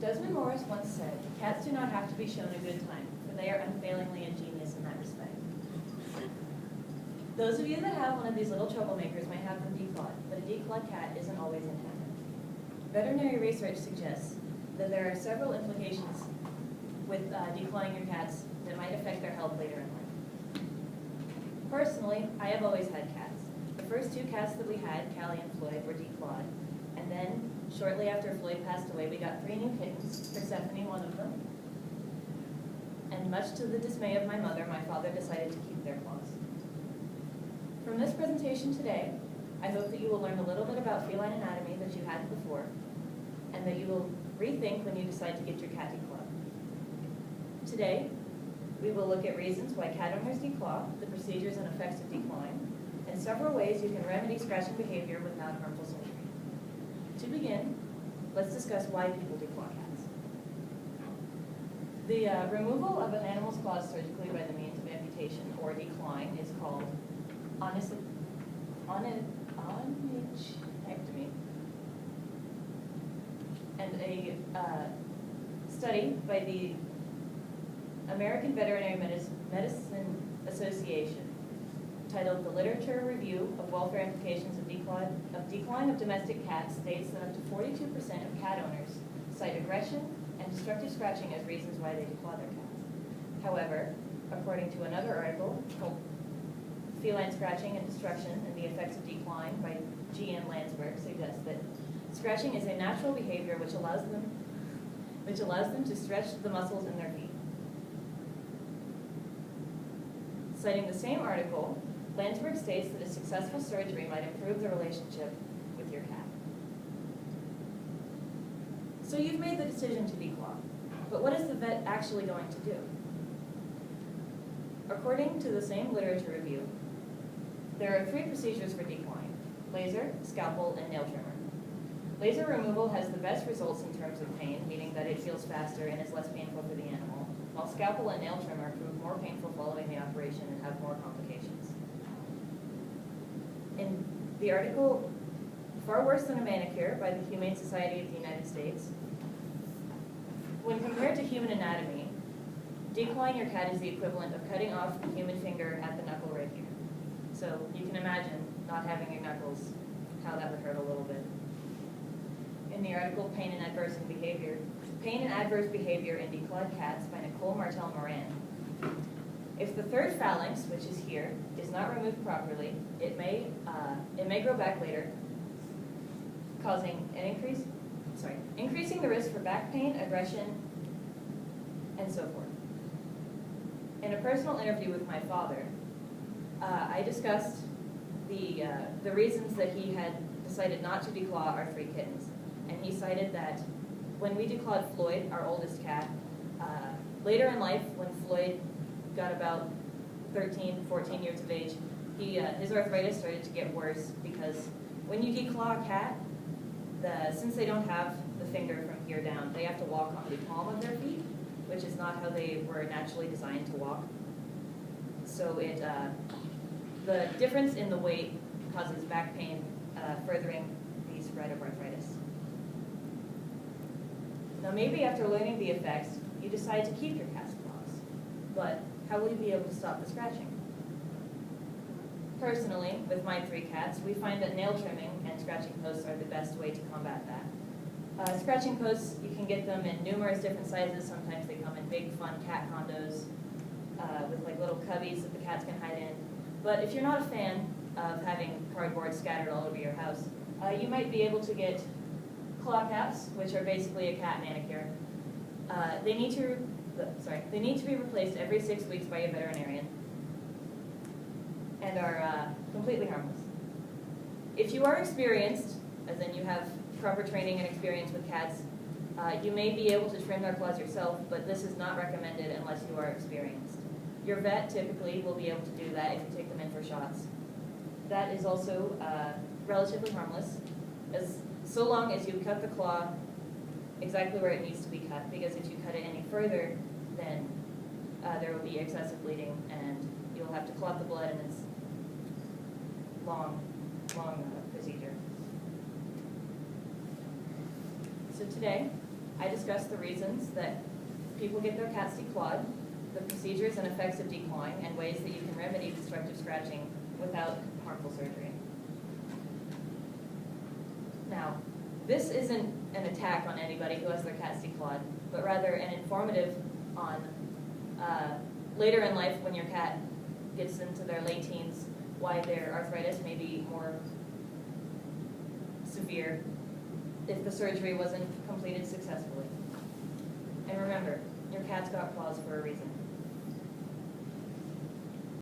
Desmond Morris once said, "Cats do not have to be shown a good time, for they are unfailingly ingenious in that respect." Those of you that have one of these little troublemakers may have them declawed, but a declawed cat isn't always intended. Veterinary research suggests that there are several implications with declawing your cats that might affect their health later in life. Personally, I have always had cats. The first two cats that we had, Callie and Floyd, were declawed, and then shortly after Floyd passed away, we got 3 new kittens, Persephone one of them, and much to the dismay of my mother, my father decided to keep their claws. From this presentation today, I hope that you will learn a little bit about feline anatomy that you hadn't before, and that you will rethink when you decide to get your cat declawed. Today, we will look at reasons why cat owners declaw, the procedures and effects of declawing, and several ways you can remedy scratching behavior without harmful surgery. To begin, let's discuss why people declaw cats. The removal of an animal's claws surgically by the means of amputation or declawing is called onychectomy. And a study by the American Veterinary Medicine Association titled "The Literature Review of Welfare Implications of Declawing of Domestic Cats" states that up to 42% of cat owners cite aggression and destructive scratching as reasons why they declaw their cats. However, according to another article called "Feline Scratching and Destruction and the Effects of Declawing" by G.M. Landsberg, suggests that scratching is a natural behavior which allows them to stretch the muscles in their feet. Citing the same article, Landsberg states that a successful surgery might improve the relationship with your cat. So you've made the decision to declaw, but what is the vet actually going to do? According to the same literature review, there are 3 procedures for declawing: laser, scalpel, and nail trimmer. Laser removal has the best results in terms of pain, meaning that it feels faster and is less painful for the animal, while scalpel and nail trimmer prove more painful following the operation and have more complications. In the article, "Far Worse Than a Manicure" by the Humane Society of the United States, when compared to human anatomy, declawing your cat is the equivalent of cutting off the human finger at the knuckle right here. So you can imagine not having your knuckles, how that would hurt a little bit. In the article Pain and Adverse Behavior in Declawed Cats by Nicole Martel Moran, if the third phalanx, which is here, is not removed properly, it may grow back later, causing increasing the risk for back pain, aggression, and so forth. In a personal interview with my father, I discussed the reasons that he had decided not to declaw our 3 kittens. And he cited that when we declawed Floyd, our oldest cat, later in life, when Floyd got about 13, 14 years of age, his arthritis started to get worse because when you declaw a cat, since they don't have the finger from here down, they have to walk on the palm of their feet, which is not how they were naturally designed to walk. So the difference in the weight causes back pain, furthering the spread of arthritis. Now maybe after learning the effects, you decide to keep your cat's claws, but how will you be able to stop the scratching? Personally, with my 3 cats, we find that nail trimming and scratching posts are the best way to combat that. Scratching posts, you can get them in numerous different sizes. Sometimes they come in big, fun cat condos with like little cubbies that the cats can hide in. But if you're not a fan of having cardboard scattered all over your house, you might be able to get claw caps, which are basically a cat manicure. They need to be replaced every 6 weeks by a veterinarian and are completely harmless. If you are experienced, as in you have proper training and experience with cats, you may be able to trim their claws yourself, but this is not recommended unless you are experienced. Your vet typically will be able to do that if you take them in for shots. That is also relatively harmless, so long as you cut the claw exactly where it needs to be cut, because if you cut it any further, then there will be excessive bleeding and you'll have to clot the blood, and it's long procedure. So today, I discussed the reasons that people get their cats declawed, the procedures and effects of declawing, and ways that you can remedy destructive scratching without harmful surgery. Now, this isn't an attack on anybody who has their cats declawed, but rather an informative on later in life when your cat gets into their late teens, why their arthritis may be more severe if the surgery wasn't completed successfully. And remember, your cat's got claws for a reason.